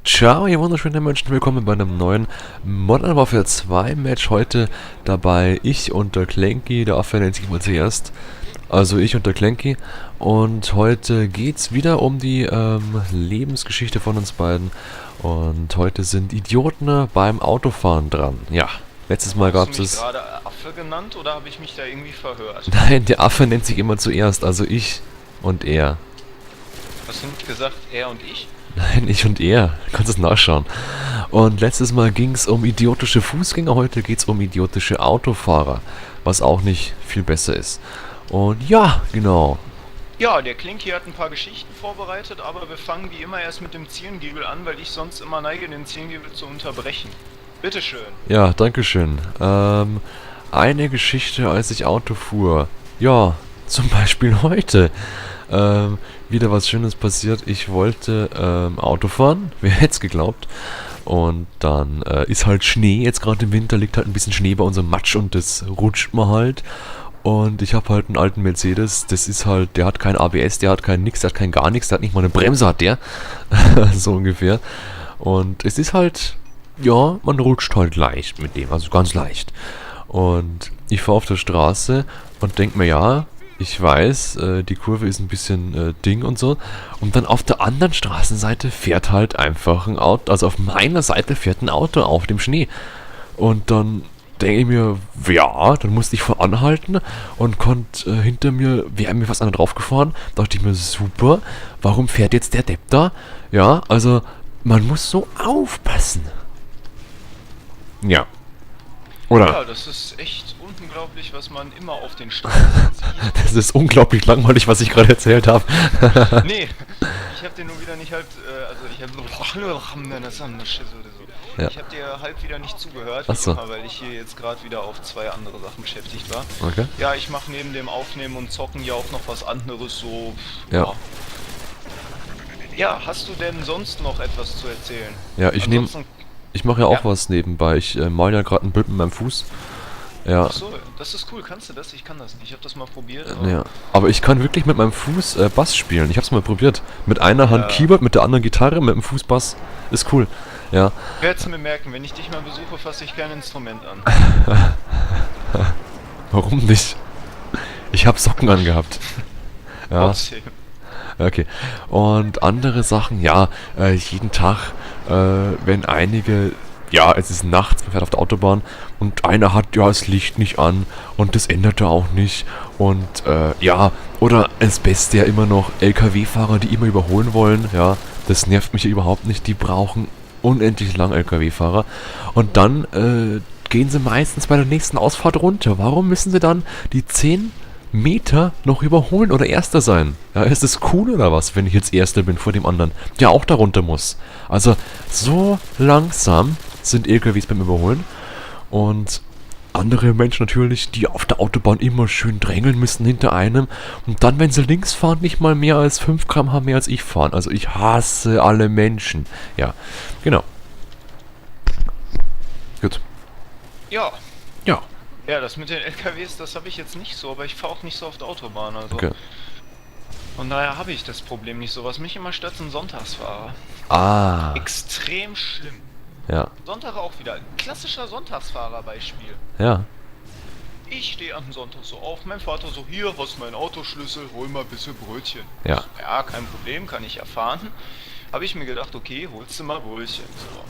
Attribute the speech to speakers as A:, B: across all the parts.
A: Ciao, ihr wunderschönen Menschen, willkommen bei einem neuen Modern Warfare 2 Match. Heute dabei ich und der Clanky, der Affe nennt sich mal zuerst. Also ich und der Clanky. Und heute geht's wieder um die Lebensgeschichte von uns beiden. Und heute sind Idioten beim Autofahren dran. Ja, letztes Mal
B: Hast du
A: gab's
B: mich
A: es.
B: gerade Affe genannt oder habe ich mich da irgendwie verhört?
A: Nein, der Affe nennt sich immer zuerst, also ich und er.
B: Hast du nicht gesagt, er und ich?
A: Nein, ich und er. Du kannst es nachschauen. Und letztes Mal ging es um idiotische Fußgänger, heute geht es um idiotische Autofahrer, was auch nicht viel besser ist. Und ja, genau.
B: Ja, der Klinki hat ein paar Geschichten vorbereitet, aber wir fangen wie immer erst mit dem Zielgiebel an, weil ich sonst immer neige, den Zielgiebel zu unterbrechen. Bitteschön.
A: Ja, dankeschön. Eine Geschichte, als ich Auto fuhr. Ja, zum Beispiel heute. Wieder was Schönes passiert. Ich wollte Auto fahren, wer hätte es geglaubt. Und dann ist halt Schnee, jetzt gerade im Winter liegt halt ein bisschen Schnee bei unserem Matsch und das rutscht man halt. Und ich habe halt einen alten Mercedes, das ist halt, der hat kein ABS, der hat kein nix, der hat kein gar nichts, der hat nicht mal eine Bremse, hat der. So ungefähr. Und es ist halt, ja, man rutscht halt leicht mit dem, also ganz leicht. Und ich fahre auf der Straße und denke mir, ja, ich weiß, die Kurve ist ein bisschen Ding und so. Und dann auf der anderen Straßenseite fährt halt einfach ein Auto, also auf meiner Seite fährt ein Auto auf dem Schnee. Und dann denke ich mir, ja, dann musste ich vor anhalten und konnte hinter mir, wäre mir fast einer draufgefahren. Dachte ich mir, super, warum fährt jetzt der Depp da? Ja, also man muss so aufpassen. Ja. Oder?
B: Ja, das ist echt unglaublich, was man immer auf den Straßen sieht.
A: Das ist unglaublich langweilig, was ich gerade erzählt habe.
B: Nee, ich habe dir nur wieder nicht halb, also ich habe
A: Ja.
B: ich habe dir halb wieder nicht zugehört,
A: Ach
B: wie
A: so.
B: immer, weil ich hier jetzt gerade wieder auf zwei andere Sachen beschäftigt war.
A: Okay.
B: Ja, ich mache neben dem Aufnehmen und Zocken ja auch noch was anderes, so,
A: Ja.
B: Ja, hast du denn sonst noch etwas zu erzählen?
A: Ja,
B: Ansonsten,
A: ich mache ja auch
B: ja,
A: was nebenbei. Ich mal ja gerade ein Bild mit meinem Fuß. Ja,
B: ach so, das ist cool, kannst du das? Ich kann das nicht, ich habe das mal probiert,
A: ja. Aber ich kann wirklich mit meinem Fuß Bass spielen. Ich hab's mal probiert. Mit einer Hand
B: ja,
A: Keyboard, mit der anderen Gitarre, mit dem Fuß Bass. Ist cool. Ja.
B: werd's mir merken, wenn ich dich mal besuche, fasse ich kein Instrument an.
A: Warum nicht? Ich hab Socken angehabt. Ja,
B: Trotzdem.
A: okay. Und andere Sachen, ja, jeden Tag, wenn einige, ja, es ist nachts, man fährt auf der Autobahn und einer hat ja das Licht nicht an und das ändert er auch nicht. Und ja, oder das Beste ja immer noch LKW-Fahrer, die immer überholen wollen, ja, das nervt mich ja überhaupt nicht, die brauchen unendlich lang LKW-Fahrer. Und dann gehen sie meistens bei der nächsten Ausfahrt runter. Warum müssen sie dann die 10 Meter noch überholen oder Erster sein? Ja, ist das cool oder was, wenn ich jetzt Erster bin vor dem anderen, der auch da runter muss? Also, so langsam sind LKWs beim Überholen und andere Menschen natürlich, die auf der Autobahn immer schön drängeln müssen hinter einem und dann, wenn sie links fahren, nicht mal mehr als 5 km/h mehr als ich fahren. Also ich hasse alle Menschen. Ja, genau. Gut.
B: Ja,
A: Ja,
B: ja, das mit den LKWs, das habe ich jetzt nicht so, aber ich fahre auch nicht so oft Autobahn, also.
A: okay.
B: Von daher habe ich das Problem nicht so. Was mich immer stört, sind Sonntagsfahrer.
A: Ah,
B: Extrem schlimm.
A: ja,
B: Sonntag auch wieder. Klassischer Sonntagsfahrerbeispiel.
A: ja,
B: Ich stehe am Sonntag so auf, mein Vater so, hier, hast meinen Autoschlüssel, hol mal ein bisschen Brötchen.
A: ja.
B: Ja, kein Problem, kann ich erfahren. Habe ich mir gedacht, okay, holst du mal Brötchen. So.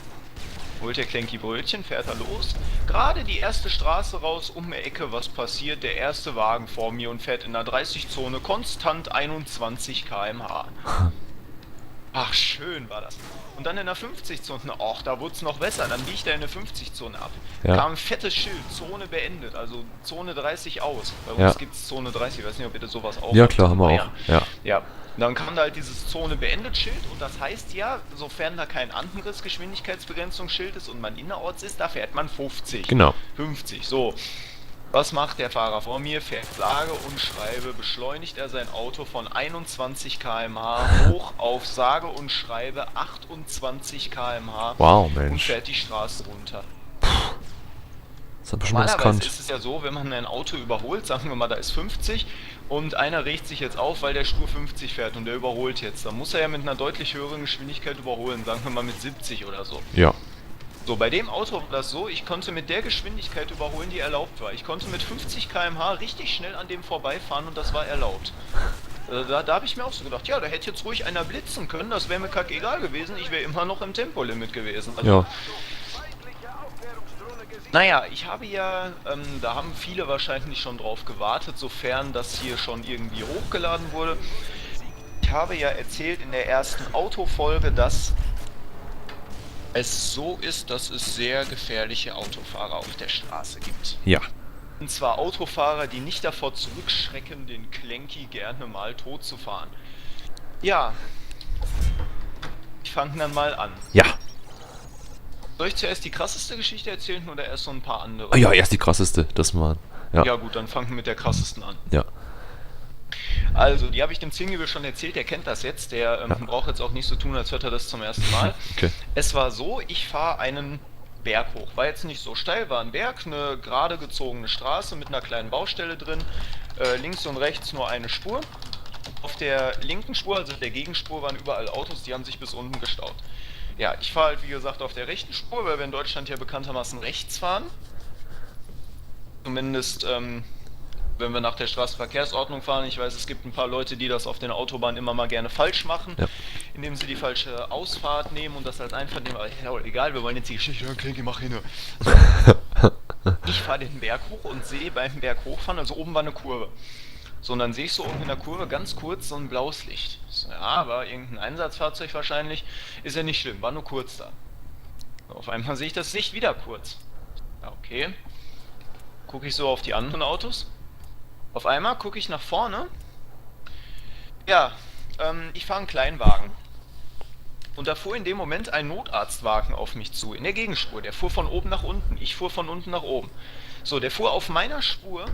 B: Holt der Clanky Brötchen, fährt er los. Gerade die erste Straße raus, um die Ecke, was passiert? Der erste Wagen vor mir und fährt in der 30-Zone konstant 21 km/h. Ach, schön war das. Und dann in der 50-Zone, ach, da wurde es noch besser. Dann biegt er in der 50-Zone ab.
A: Ja.
B: Kam ein fettes Schild, Zone beendet, also Zone 30 aus. Bei uns
A: Ja.
B: gibt es Zone 30, ich weiß nicht, ob ihr das sowas auch
A: Ja,
B: habt
A: klar,
B: in
A: haben wir auch.
B: Bayern.
A: Ja.
B: Ja, dann kam da halt dieses Zone beendet Schild und das heißt ja, sofern da kein anderes Geschwindigkeitsbegrenzungsschild ist und man innerorts ist, da fährt man 50.
A: Genau.
B: 50, so. Was macht der Fahrer vor mir? Fährt sage und schreibe, beschleunigt er sein Auto von 21 km/h hoch auf sage und schreibe 28 km/h
A: Wow,
B: und
A: Mensch.
B: fährt die Straße runter.
A: Das ist bestimmt
B: Normalerweise
A: riskant.
B: ist es ja so, wenn man ein Auto überholt, sagen wir mal, da ist 50 und einer regt sich jetzt auf, weil der stur 50 fährt und der überholt jetzt. Dann muss er ja mit einer deutlich höheren Geschwindigkeit überholen, sagen wir mal mit 70 oder so.
A: Ja.
B: So, bei dem Auto war das so, ich konnte mit der Geschwindigkeit überholen, die erlaubt war. Ich konnte mit 50 km/h richtig schnell an dem vorbeifahren und das war erlaubt. Da habe ich mir auch so gedacht, ja, da hätte jetzt ruhig einer blitzen können, das wäre mir kackegal gewesen, ich wäre immer noch im Tempolimit gewesen. Also,
A: Ja.
B: naja, ich habe ja, da haben viele wahrscheinlich schon drauf gewartet, sofern das hier schon irgendwie hochgeladen wurde. Ich habe ja erzählt in der ersten Autofolge, dass es so ist, dass es sehr gefährliche Autofahrer auf der Straße gibt.
A: Ja.
B: Und zwar Autofahrer, die nicht davor zurückschrecken, den Clanky gerne mal tot zu fahren. Ja, ich fange dann mal an.
A: Ja.
B: Soll ich zuerst die krasseste Geschichte erzählen oder erst so ein paar andere?
A: Ah ja, erst die krasseste. Das mal. Ja.
B: Ja gut, dann fangen wir mit der krassesten an.
A: Ja.
B: Also, die habe ich dem Zingibil schon erzählt, der kennt das jetzt, der braucht jetzt auch nicht so tun, als hört er das zum ersten Mal.
A: Okay.
B: Es war so, ich fahre einen Berg hoch, war jetzt nicht so steil, war ein Berg, eine gerade gezogene Straße mit einer kleinen Baustelle drin, links und rechts nur eine Spur. Auf der linken Spur, also der Gegenspur, waren überall Autos, die haben sich bis unten gestaut. Ja, ich fahre halt wie gesagt auf der rechten Spur, weil wir in Deutschland ja bekanntermaßen rechts fahren. Zumindest, wenn wir nach der Straßenverkehrsordnung fahren. Ich weiß, es gibt ein paar Leute, die das auf den Autobahnen immer mal gerne falsch machen,
A: Ja.
B: indem sie die falsche Ausfahrt nehmen und das als Einfahrt nehmen. Aber ja, egal, wir wollen jetzt die Geschichte hören, Klinke, mach hin. So. Ich fahre den Berg hoch und sehe beim Berg hochfahren, also oben war eine Kurve. So, und dann sehe ich so oben in der Kurve ganz kurz so ein blaues Licht. So, ja, war irgendein Einsatzfahrzeug wahrscheinlich. Ist ja nicht schlimm, war nur kurz da. So, auf einmal sehe ich das Licht wieder kurz. Ja, okay. Gucke ich so auf die anderen Autos. Auf einmal gucke ich nach vorne. Ja, ich fahre einen Kleinwagen. Und da fuhr in dem Moment ein Notarztwagen auf mich zu, in der Gegenspur. Der fuhr von oben nach unten. Ich fuhr von unten nach oben. So, der fuhr auf meiner Spur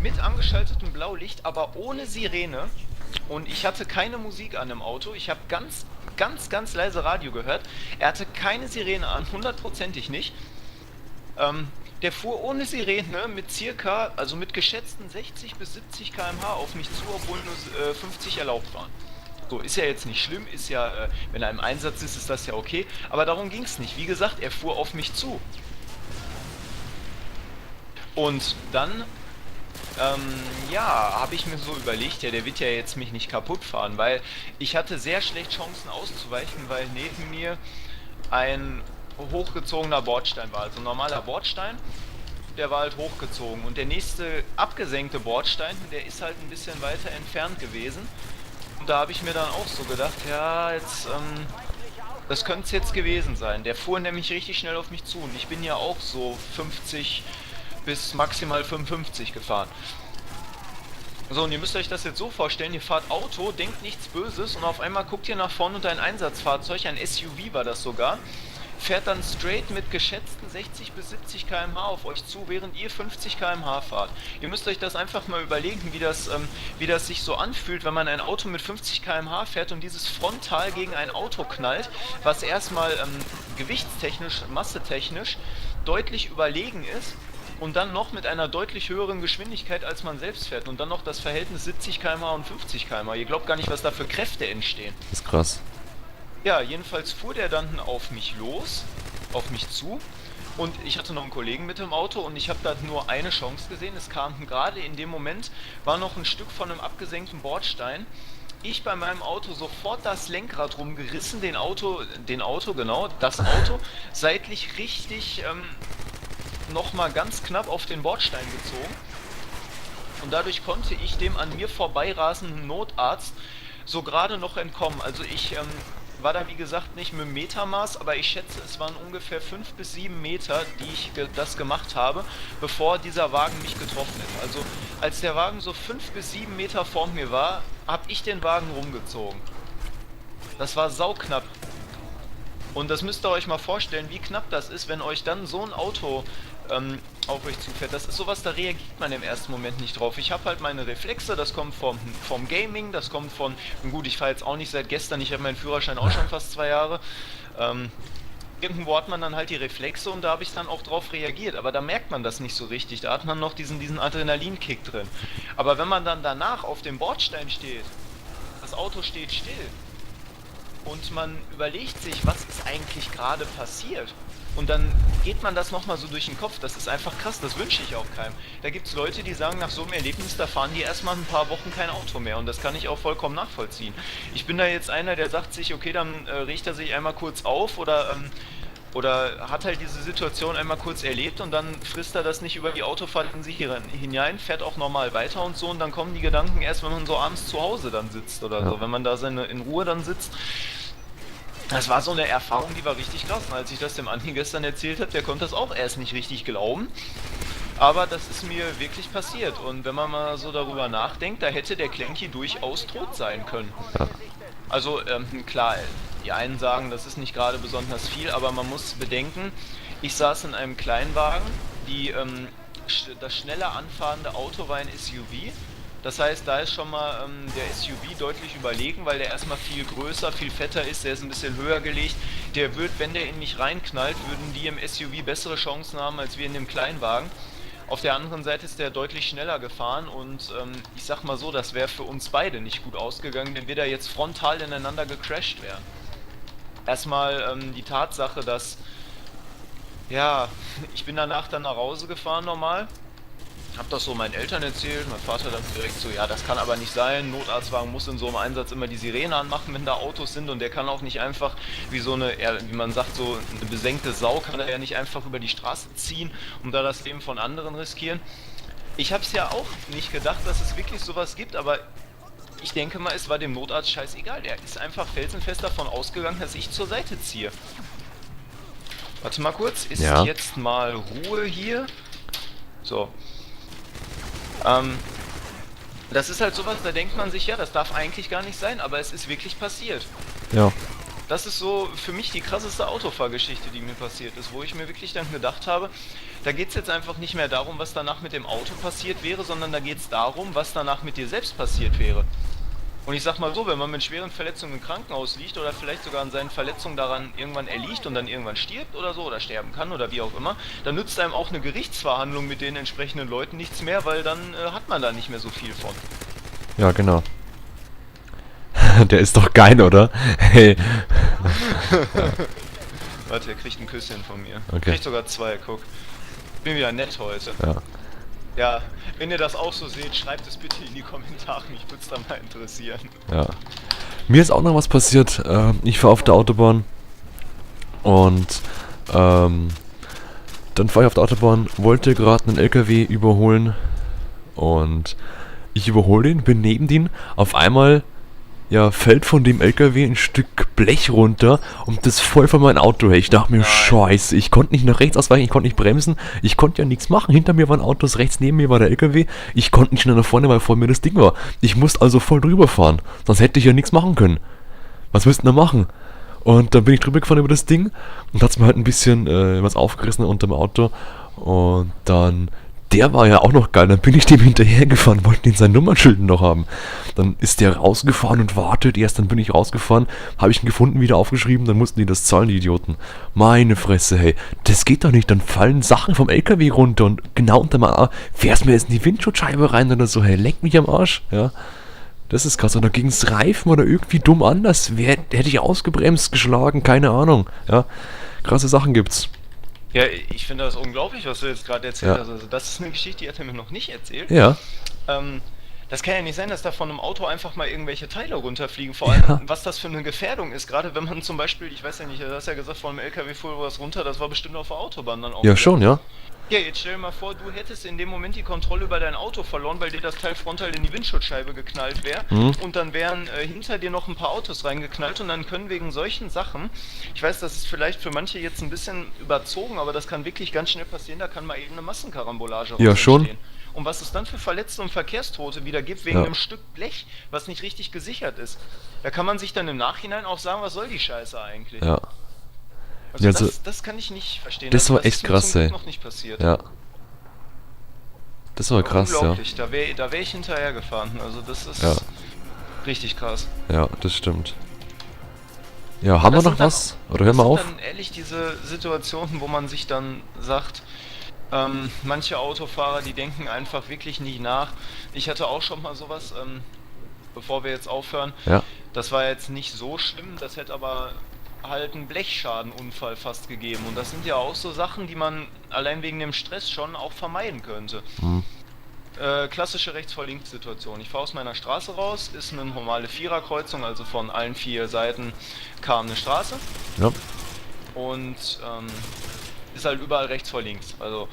B: mit angeschaltetem Blaulicht, aber ohne Sirene. Und ich hatte keine Musik an dem Auto. Ich habe ganz leise Radio gehört. Er hatte keine Sirene an, hundertprozentig nicht. Der fuhr ohne Sirene mit circa, also mit geschätzten 60 bis 70 km/h auf mich zu, obwohl nur 50 erlaubt waren. So, ist ja jetzt nicht schlimm, ist ja, wenn er im Einsatz ist das ja okay, aber darum ging es nicht. Wie gesagt, er fuhr auf mich zu. Und dann, ja, habe ich mir so überlegt, ja, der wird ja jetzt mich nicht kaputt fahren, weil ich hatte sehr schlecht Chancen auszuweichen, weil neben mir ein hochgezogener Bordstein war, also ein normaler Bordstein, der war halt hochgezogen und der nächste abgesenkte Bordstein, der ist halt ein bisschen weiter entfernt gewesen und da habe ich mir dann auch so gedacht, ja, jetzt, das könnte es jetzt gewesen sein. Der fuhr nämlich richtig schnell auf mich zu und ich bin ja auch so 50 bis maximal 55 gefahren. So, und ihr müsst euch das jetzt so vorstellen, ihr fahrt Auto, denkt nichts Böses und auf einmal guckt ihr nach vorne und ein Einsatzfahrzeug, ein SUV war das sogar, fährt dann straight mit geschätzten 60 bis 70 km/h auf euch zu, während ihr 50 km/h fahrt. Ihr müsst euch das einfach mal überlegen, wie das sich so anfühlt, wenn man ein Auto mit 50 km/h fährt und dieses frontal gegen ein Auto knallt, was erstmal gewichtstechnisch, massetechnisch deutlich überlegen ist und dann noch mit einer deutlich höheren Geschwindigkeit, als man selbst fährt und dann noch das Verhältnis 70 km/h und 50 km/h. Ihr glaubt gar nicht, was da für Kräfte entstehen.
A: Das ist krass.
B: Ja, jedenfalls fuhr der dann auf mich los, auf mich zu und ich hatte noch einen Kollegen mit im Auto und ich habe da nur eine Chance gesehen. Es kam gerade in dem Moment, war noch ein Stück von einem abgesenkten Bordstein. Ich bei meinem Auto sofort das Lenkrad rumgerissen, das Auto seitlich richtig nochmal ganz knapp auf den Bordstein gezogen und dadurch konnte ich dem an mir vorbeirasenden Notarzt so gerade noch entkommen. Also ich war da wie gesagt nicht mit dem Metermaß, aber ich schätze, es waren ungefähr 5 bis 7 Meter, die ich das gemacht habe, bevor dieser Wagen mich getroffen hat. Also als der Wagen so 5 bis 7 Meter vor mir war, habe ich den Wagen rumgezogen. Das war sauknapp. Und das müsst ihr euch mal vorstellen, wie knapp das ist, wenn euch dann so ein Auto auf euch zufährt. Das ist sowas, da reagiert man im ersten Moment nicht drauf. Ich habe halt meine Reflexe, das kommt vom Gaming, das kommt von, gut, ich fahre jetzt auch nicht seit gestern, ich habe meinen Führerschein auch schon fast 2 Jahre. irgendwo hat man dann halt die Reflexe und da habe ich dann auch drauf reagiert, aber da merkt man das nicht so richtig, da hat man noch diesen Adrenalinkick drin. Aber wenn man dann danach auf dem Bordstein steht, das Auto steht still und man überlegt sich, was ist eigentlich gerade passiert, und dann geht man das nochmal so durch den Kopf, das ist einfach krass, das wünsche ich auch keinem. Da gibt es Leute, die sagen, nach so einem Erlebnis, da fahren die erstmal ein paar Wochen kein Auto mehr, und das kann ich auch vollkommen nachvollziehen. Ich bin da jetzt einer, der sagt sich, okay, dann regt er sich einmal kurz auf oder hat halt diese Situation einmal kurz erlebt und dann frisst er das nicht über die Autofahrt in sich hinein, fährt auch normal weiter und so, und dann kommen die Gedanken erst, wenn man so abends zu Hause dann sitzt oder so, wenn man da in Ruhe dann sitzt. Das war so eine Erfahrung, die war richtig krass. Und als ich das dem Andi gestern erzählt habe, der konnte das auch erst nicht richtig glauben. Aber das ist mir wirklich passiert. Und wenn man mal so darüber nachdenkt, da hätte der Clanky durchaus tot sein können.
A: Ja.
B: Also klar, die einen sagen, das ist nicht gerade besonders viel, aber man muss bedenken, ich saß in einem Kleinwagen, das schneller anfahrende Auto war ein SUV. Das heißt, da ist schon mal der SUV deutlich überlegen, weil der erstmal viel größer, viel fetter ist, der ist ein bisschen höher gelegt. Der wird, wenn der ihn nicht reinknallt, würden die im SUV bessere Chancen haben als wir in dem Kleinwagen. Auf der anderen Seite ist der deutlich schneller gefahren und ich sag mal so, das wäre für uns beide nicht gut ausgegangen, wenn wir da jetzt frontal ineinander gecrashed wären. Erstmal die Tatsache, dass, ja, ich bin danach dann nach Hause gefahren normal. Hab das so meinen Eltern erzählt, mein Vater dann direkt so, ja, das kann aber nicht sein, Notarztwagen muss in so einem Einsatz immer die Sirene anmachen, wenn da Autos sind, und der kann auch nicht einfach wie so eine, wie man sagt, so eine besenkte Sau, kann er ja nicht einfach über die Straße ziehen und da das Leben von anderen riskieren. Ich hab's ja auch nicht gedacht, dass es wirklich sowas gibt, aber ich denke mal, es war dem Notarzt scheißegal, der ist einfach felsenfest davon ausgegangen, dass ich zur Seite ziehe. Warte mal kurz, ist jetzt mal Ruhe hier? So. Das ist halt sowas, da denkt man sich, ja, das darf eigentlich gar nicht sein, aber es ist wirklich passiert.
A: Ja.
B: Das ist so für mich die krasseste Autofahrgeschichte, die mir passiert ist, wo ich mir wirklich dann gedacht habe, da geht es jetzt einfach nicht mehr darum, was danach mit dem Auto passiert wäre, sondern da geht es darum, was danach mit dir selbst passiert wäre. Und ich sag mal so, wenn man mit schweren Verletzungen im Krankenhaus liegt oder vielleicht sogar an seinen Verletzungen daran irgendwann erliegt und dann irgendwann stirbt oder so oder sterben kann oder wie auch immer, dann nützt einem auch eine Gerichtsverhandlung mit den entsprechenden Leuten nichts mehr, weil dann hat man da nicht mehr so viel von.
A: Ja, genau. Der ist doch geil, oder? Hey.
B: Warte, er kriegt ein Küsschen von mir.
A: Okay.
B: Kriegt sogar 2, guck. Bin wieder nett heute.
A: Ja.
B: Ja, wenn ihr das auch so seht, schreibt es bitte in die Kommentare, mich würde es dann mal interessieren.
A: Ja. Mir ist auch noch was passiert. Ich fahre auf der Autobahn und dann fahre ich auf der Autobahn, wollte gerade einen LKW überholen und ich überhole den, bin neben den, auf einmal fällt von dem LKW ein Stück Blech runter und das voll von meinem Auto her. Ich dachte mir, scheiße, ich konnte nicht nach rechts ausweichen, ich konnte nicht bremsen, ich konnte ja nichts machen. Hinter mir waren Autos, rechts neben mir war der LKW. Ich konnte nicht schnell nach vorne, weil vor mir das Ding war. Ich musste also voll drüber fahren, sonst hätte ich ja nichts machen können. Was müssten wir machen? Und dann bin ich drüber gefahren über das Ding und hat's mir halt ein bisschen was aufgerissen unter dem Auto. Und dann, der war ja auch noch geil, dann bin ich dem hinterhergefahren, wollte ihn sein Nummernschild noch haben. Dann ist der rausgefahren und wartet erst, dann bin ich rausgefahren, habe ich ihn gefunden, wieder aufgeschrieben, dann mussten die das zahlen, die Idioten. Meine Fresse, hey, das geht doch nicht, dann fallen Sachen vom LKW runter und genau unter meinem fährst mir jetzt in die Windschutzscheibe rein oder so, hey, leck mich am Arsch, ja. Das ist krass, oder gegen's Reifen oder irgendwie dumm anders, hätte ich ausgebremst, geschlagen, keine Ahnung, ja. Krasse Sachen gibt's.
B: Ja, ich finde das unglaublich, was du jetzt gerade erzählt hast. Also das ist eine Geschichte, die hat er mir noch nicht erzählt. Ja. Das kann ja nicht sein, dass da von einem Auto einfach mal irgendwelche Teile runterfliegen. Vor allem, was das für eine Gefährdung ist. Gerade wenn man zum Beispiel, ich weiß ja nicht, du hast ja gesagt, von einem LKW fuhr was runter, das war bestimmt auf der Autobahn dann auch.
A: Ja, schon, ja.
B: Ja, jetzt stell dir mal vor, du hättest in dem Moment die Kontrolle über dein Auto verloren, weil dir das Teil frontal in die Windschutzscheibe geknallt wäre. Und dann wären hinter dir noch ein paar Autos reingeknallt und dann können wegen solchen Sachen, ich weiß, das ist vielleicht für manche jetzt ein bisschen überzogen, aber das kann wirklich ganz schnell passieren, da kann mal eben eine Massenkarambolage raus entstehen. Und was es dann für Verletzte und Verkehrstote wieder gibt, wegen einem Stück Blech, was nicht richtig gesichert ist. Da kann man sich dann im Nachhinein auch sagen, was soll die Scheiße eigentlich?
A: Ja.
B: Also das kann ich nicht verstehen.
A: Das war echt krass, ey.
B: Noch nicht passiert.
A: Ja. Das war krass, ja.
B: Unglaublich, da wär ich hinterhergefahren. Also das ist richtig krass.
A: Ja, das stimmt. Ja, haben wir noch was? Oder hören
B: das
A: wir
B: sind
A: auf?
B: dann ehrlich diese Situationen, wo man sich dann sagt, manche Autofahrer, die denken einfach wirklich nicht nach. Ich hatte auch schon mal sowas, bevor wir jetzt aufhören.
A: Ja.
B: Das war jetzt nicht so schlimm, das hätte aber halt einen Blechschadenunfall fast gegeben. Und das sind ja auch so Sachen, die man allein wegen dem Stress schon auch vermeiden könnte.
A: Hm.
B: Klassische Rechts-vor-links-Situation. Ich fahre aus meiner Straße raus, ist eine normale Viererkreuzung, also von allen 4 Seiten kam eine Straße
A: Ja.
B: und ist halt überall rechts vor links. Also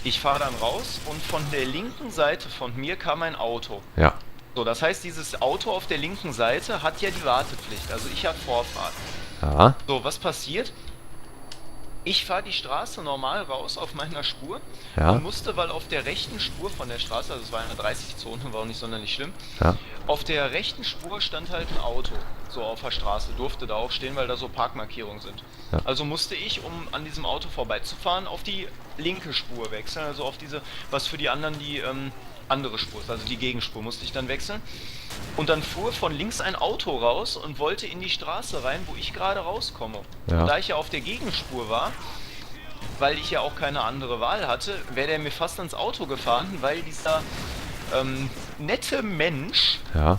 B: ich fahre dann raus und von der linken Seite von mir kam ein Auto.
A: Ja.
B: So, das heißt, dieses Auto auf der linken Seite hat ja die Wartepflicht, also ich habe Vorfahrt.
A: Ja.
B: So, was passiert? Ich fahre die Straße normal raus auf meiner Spur
A: Ja.
B: und musste, weil auf der rechten Spur von der Straße, also es war eine 30-Zone, war auch nicht sonderlich schlimm,
A: Ja.
B: auf der rechten Spur stand halt ein Auto, so auf der Straße, durfte da auch stehen, weil da so Parkmarkierungen sind.
A: Ja.
B: Also musste ich, um an diesem Auto vorbeizufahren, auf die linke Spur wechseln, also auf diese, was für die anderen die andere Spur ist, also die Gegenspur musste ich dann wechseln. Und dann fuhr von links ein Auto raus und wollte in die Straße rein, wo ich gerade rauskomme.
A: Ja.
B: Und da ich ja auf der Gegenspur war, weil ich ja auch keine andere Wahl hatte, wäre der mir fast ans Auto gefahren, weil dieser nette Mensch
A: Ja.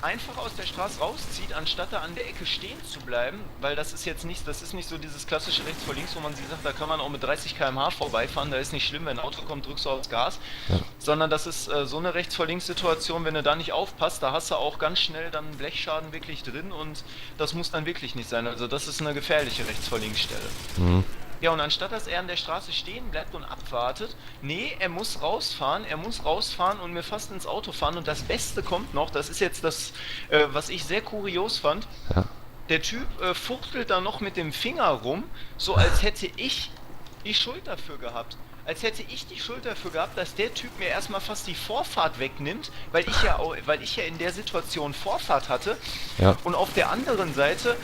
B: einfach aus der Straße rauszieht, anstatt da an der Ecke stehen zu bleiben, weil das ist jetzt nicht, das ist nicht so dieses klassische rechts vor links, wo man sich sagt, da kann man auch mit 30 km/h vorbeifahren, da ist nicht schlimm, wenn ein Auto kommt, drückst du aufs Gas,
A: Ja.
B: sondern das ist so eine rechts vor links Situation, wenn du da nicht aufpasst, da hast du auch ganz schnell dann einen Blechschaden wirklich drin und das muss dann wirklich nicht sein, also das ist eine gefährliche rechts vor links Stelle.
A: Hm.
B: Ja, und anstatt dass er an der Straße stehen bleibt und abwartet, nee, er muss rausfahren und mir fast ins Auto fahren. Und das Beste kommt noch, das ist jetzt das, was ich sehr kurios fand.
A: Ja.
B: Der Typ fuchtelt da noch mit dem Finger rum, so als hätte ich die Schuld dafür gehabt. Als hätte ich die Schuld dafür gehabt, dass der Typ mir erstmal fast die Vorfahrt wegnimmt, weil ich ja in der Situation Vorfahrt hatte.
A: Ja.
B: Und auf der anderen Seite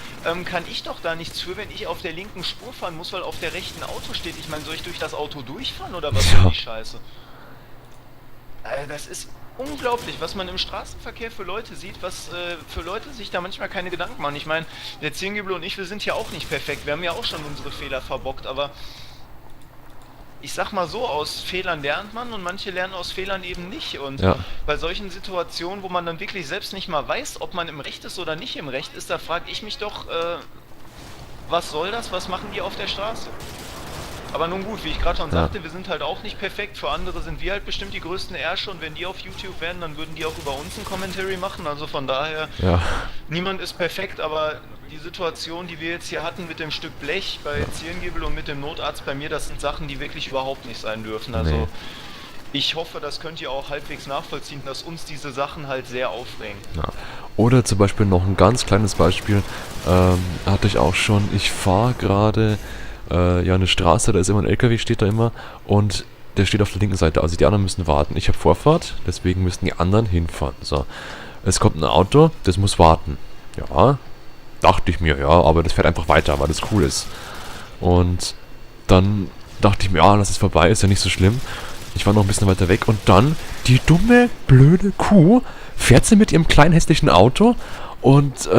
B: kann ich doch da nichts für, wenn ich auf der linken Spur fahren muss, weil auf der rechten Auto steht. Ich meine, soll ich durch das Auto durchfahren oder was
A: Ja.
B: für die Scheiße? Das ist unglaublich, was man im Straßenverkehr für Leute sieht, was für Leute sich da manchmal keine Gedanken machen. Ich meine, der Zielgebel und ich, wir sind ja auch nicht perfekt. Wir haben ja auch schon unsere Fehler verbockt, aber ich sag mal so, aus Fehlern lernt man und manche lernen aus Fehlern eben nicht. Und
A: Ja.
B: bei solchen Situationen, wo man dann wirklich selbst nicht mal weiß, ob man im Recht ist oder nicht im Recht ist, da frage ich mich doch, was soll das? Was machen die auf der Straße? Aber nun gut, wie ich gerade schon
A: Ja.
B: sagte, wir sind halt auch nicht perfekt. Für andere sind wir halt bestimmt die größten Ärsche und wenn die auf YouTube wären, dann würden die auch über uns ein Commentary machen. Also von daher,
A: Ja.
B: niemand ist perfekt, aber die Situation, die wir jetzt hier hatten mit dem Stück Blech bei Zierengebel und mit dem Notarzt bei mir, das sind Sachen, die wirklich überhaupt nicht sein dürfen. Also
A: Nee.
B: ich hoffe, das könnt ihr auch halbwegs nachvollziehen, dass uns diese Sachen halt sehr aufregen.
A: Ja. Oder zum Beispiel noch ein ganz kleines Beispiel, hatte ich auch schon. Ich fahre gerade ja eine Straße, da ist immer ein LKW, steht da immer und der steht auf der linken Seite, also die anderen müssen warten. Ich habe Vorfahrt, deswegen müssen die anderen hinfahren. So, es kommt ein Auto, das muss warten. Ja, dachte ich mir, ja, aber das fährt einfach weiter, weil das cool ist. Und dann dachte ich mir, ja, lass es vorbei, ist ja nicht so schlimm. Ich war noch ein bisschen weiter weg und dann die dumme, blöde Kuh fährt sie mit ihrem kleinen hässlichen Auto und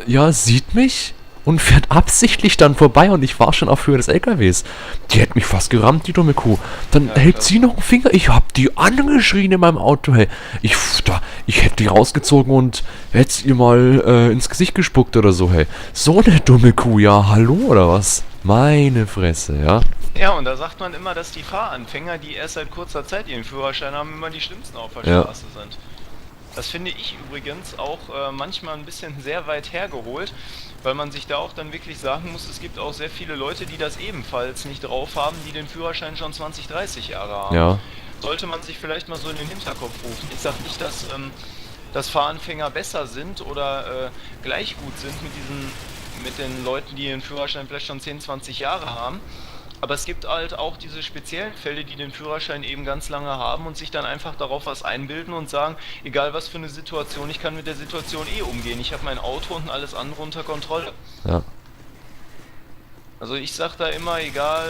A: ja, sieht mich und fährt absichtlich dann vorbei und ich war schon auf Höhe des LKWs. Die hätte mich fast gerammt, die dumme Kuh. Dann
B: Ja,
A: hält
B: klar.
A: sie noch einen Finger. Ich hab die angeschrien in meinem Auto, hey. Ich hätte die rausgezogen und hätte ihr mal ins Gesicht gespuckt oder so, hey. So eine dumme Kuh, ja, hallo oder was? Meine Fresse, ja.
B: Ja, und da sagt man immer, dass die Fahranfänger, die erst seit kurzer Zeit ihren Führerschein haben, immer die schlimmsten auf der
A: Ja.
B: Straße sind. Das finde ich übrigens auch manchmal ein bisschen sehr weit hergeholt, weil man sich da auch dann wirklich sagen muss, es gibt auch sehr viele Leute, die das ebenfalls nicht drauf haben, die den Führerschein schon 20, 30 Jahre haben.
A: Ja,
B: Sollte man sich vielleicht mal so in den Hinterkopf rufen. Ich sage nicht, dass Fahranfänger besser sind oder gleich gut sind mit den Leuten, die den Führerschein vielleicht schon 10, 20 Jahre haben. Aber es gibt halt auch diese speziellen Fälle, die den Führerschein eben ganz lange haben und sich dann einfach darauf was einbilden und sagen, egal was für eine Situation, ich kann mit der Situation eh umgehen. Ich habe mein Auto und alles andere unter Kontrolle.
A: ja,
B: Also ich sag da immer, egal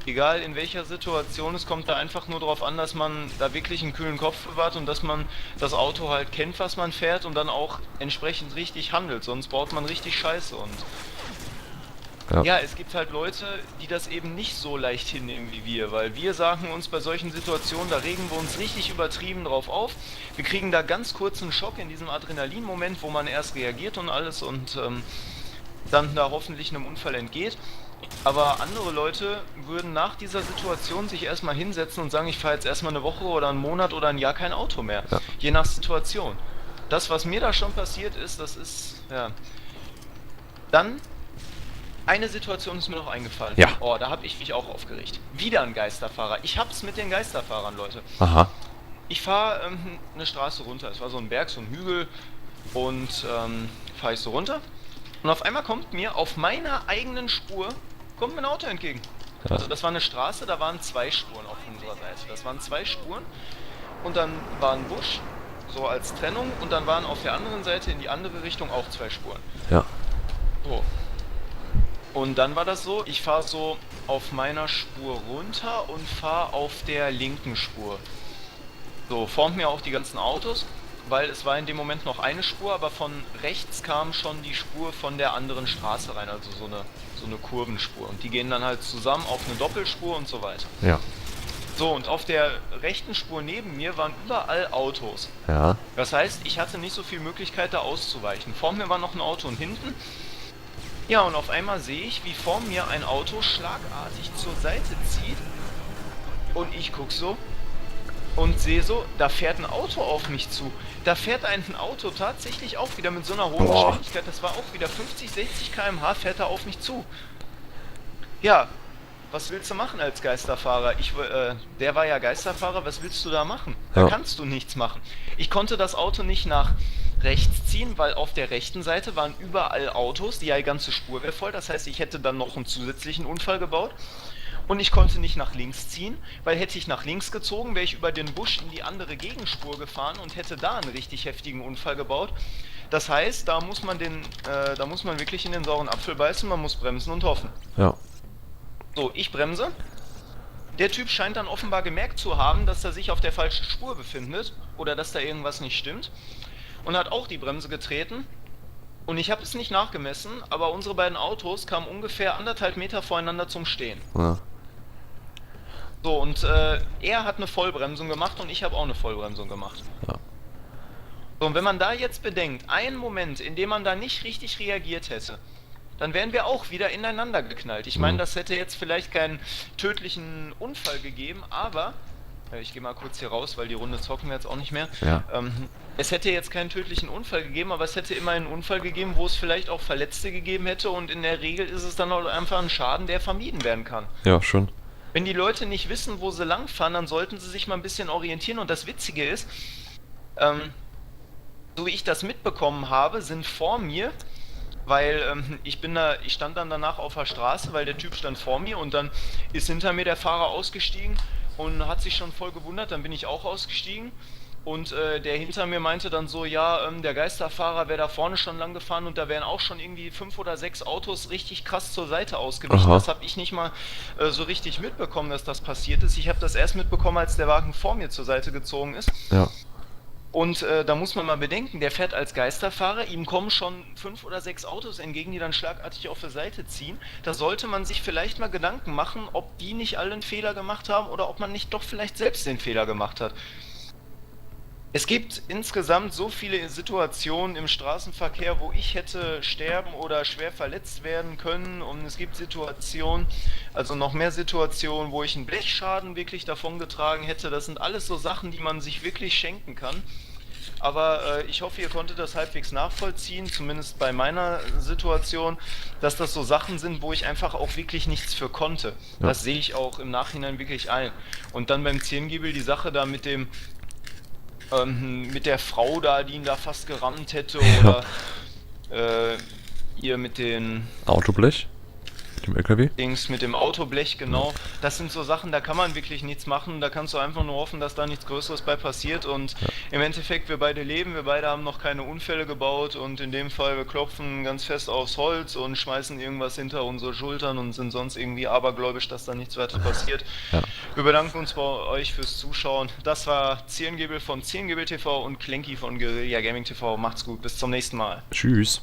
B: Egal in welcher Situation, es kommt da einfach nur darauf an, dass man da wirklich einen kühlen Kopf bewahrt und dass man das Auto halt kennt, was man fährt und dann auch entsprechend richtig handelt, sonst baut man richtig Scheiße. Und ja, es gibt halt Leute, die das eben nicht so leicht hinnehmen wie wir, weil wir sagen uns bei solchen Situationen, da regen wir uns richtig übertrieben drauf auf. Wir kriegen da ganz kurz einen Schock in diesem Adrenalin-Moment, wo man erst reagiert und alles und dann da hoffentlich einem Unfall entgeht. Aber andere Leute würden nach dieser Situation sich erstmal hinsetzen und sagen, ich fahre jetzt erstmal eine Woche oder einen Monat oder ein Jahr kein Auto mehr.
A: Ja.
B: Je nach Situation. Das, was mir da schon passiert ist, das ist, ja. Dann, eine Situation ist mir noch eingefallen.
A: Ja.
B: Oh, da habe ich mich auch aufgeregt. Wieder ein Geisterfahrer. Ich hab's mit den Geisterfahrern, Leute.
A: Aha.
B: Ich fahre eine Straße runter. Es war so ein Berg, so ein Hügel. Und fahre ich so runter. Und auf einmal kommt mir auf meiner eigenen Spur kommt mir ein Auto entgegen.
A: Ja.
B: Also das war eine Straße, da waren 2 Spuren auf unserer Seite. Das waren 2 Spuren und dann war ein Busch, so als Trennung, und dann waren auf der anderen Seite in die andere Richtung auch 2 Spuren.
A: Ja.
B: So. Und dann war das so, ich fahre so auf meiner Spur runter und fahre auf der linken Spur. So, formt mir auch die ganzen Autos, weil es war in dem Moment noch eine Spur, aber von rechts kam schon die Spur von der anderen Straße rein, also so eine Kurvenspur. Und die gehen dann halt zusammen auf eine Doppelspur und so weiter.
A: Ja.
B: So, und auf der rechten Spur neben mir waren überall Autos.
A: Ja.
B: Das heißt, ich hatte nicht so viel Möglichkeit da auszuweichen. Vor mir war noch ein Auto und hinten. Ja, und auf einmal sehe ich, wie vor mir ein Auto schlagartig zur Seite zieht. Und ich guck so und sehe so, da fährt ein Auto auf mich zu. Da fährt ein Auto tatsächlich auch wieder mit so einer hohen Geschwindigkeit. Das war auch wieder 50, 60 km/h, fährt er auf mich zu. Ja, was willst du machen als Geisterfahrer? Der war ja Geisterfahrer, was willst du da machen? Da
A: Ja.
B: kannst du nichts machen. Ich konnte das Auto nicht nach rechts ziehen, weil auf der rechten Seite waren überall Autos, die ganze Spur wäre voll. Das heißt, ich hätte dann noch einen zusätzlichen Unfall gebaut. Und ich konnte nicht nach links ziehen, weil hätte ich nach links gezogen, wäre ich über den Busch in die andere Gegenspur gefahren und hätte da einen richtig heftigen Unfall gebaut. Das heißt, da muss man wirklich in den sauren Apfel beißen, man muss bremsen und hoffen.
A: Ja.
B: So, ich bremse. Der Typ scheint dann offenbar gemerkt zu haben, dass er sich auf der falschen Spur befindet oder dass da irgendwas nicht stimmt und hat auch die Bremse getreten. Und ich habe es nicht nachgemessen, aber unsere beiden Autos kamen ungefähr 1,5 Meter voreinander zum Stehen.
A: Ja.
B: So, und er hat eine Vollbremsung gemacht und ich habe auch eine Vollbremsung gemacht.
A: Ja.
B: So, und wenn man da jetzt bedenkt, einen Moment, in dem man da nicht richtig reagiert hätte, dann wären wir auch wieder ineinander geknallt. Ich meine, das hätte jetzt vielleicht keinen tödlichen Unfall gegeben, aber ich gehe mal kurz hier raus, weil die Runde zocken wir jetzt auch nicht mehr.
A: Ja.
B: Es hätte jetzt keinen tödlichen Unfall gegeben, aber es hätte immer einen Unfall gegeben, wo es vielleicht auch Verletzte gegeben hätte und in der Regel ist es dann auch einfach ein Schaden, der vermieden werden kann.
A: Ja, schon.
B: Wenn die Leute nicht wissen, wo sie langfahren, dann sollten sie sich mal ein bisschen orientieren und das Witzige ist, so wie ich das mitbekommen habe, sind vor mir, weil ich stand dann danach auf der Straße, weil der Typ stand vor mir und dann ist hinter mir der Fahrer ausgestiegen und hat sich schon voll gewundert, dann bin ich auch ausgestiegen und der hinter mir meinte dann so, ja, der Geisterfahrer wäre da vorne schon lang gefahren und da wären auch schon irgendwie 5 oder 6 Autos richtig krass zur Seite ausgewichen.
A: Aha.
B: Das habe ich nicht mal so richtig mitbekommen, dass das passiert ist. Ich habe das erst mitbekommen, als der Wagen vor mir zur Seite gezogen ist.
A: Ja.
B: Und da muss man mal bedenken, der fährt als Geisterfahrer, ihm kommen schon 5 oder 6 Autos entgegen, die dann schlagartig auf die Seite ziehen. Da sollte man sich vielleicht mal Gedanken machen, ob die nicht alle einen Fehler gemacht haben oder ob man nicht doch vielleicht selbst den Fehler gemacht hat. Es gibt insgesamt so viele Situationen im Straßenverkehr, wo ich hätte sterben oder schwer verletzt werden können, und es gibt Situationen, also noch mehr Situationen, wo ich einen Blechschaden wirklich davongetragen hätte. Das sind alles so Sachen, die man sich wirklich schenken kann. Aber ich hoffe, ihr konntet das halbwegs nachvollziehen, zumindest bei meiner Situation, dass das so Sachen sind, wo ich einfach auch wirklich nichts für konnte.
A: Ja.
B: Das sehe ich auch im Nachhinein wirklich ein. Und dann beim Zirngiebel die Sache da mit der Frau da, die ihn da fast gerammt hätte, oder ihr mit den...
A: Autoblech? Mit dem LKW?
B: Dings mit dem Autoblech, genau. Das sind so Sachen, da kann man wirklich nichts machen. Da kannst du einfach nur hoffen, dass da nichts Größeres bei passiert. Und im Endeffekt, wir beide leben, wir beide haben noch keine Unfälle gebaut. Und in dem Fall, wir klopfen ganz fest aufs Holz und schmeißen irgendwas hinter unsere Schultern und sind sonst irgendwie abergläubisch, dass da nichts weiter passiert.
A: Ja.
B: Wir bedanken uns bei euch fürs Zuschauen. Das war Zierengebel von Zierengebel TV und Klenki von Guerilla Gaming TV. Macht's gut, bis zum nächsten Mal.
A: Tschüss.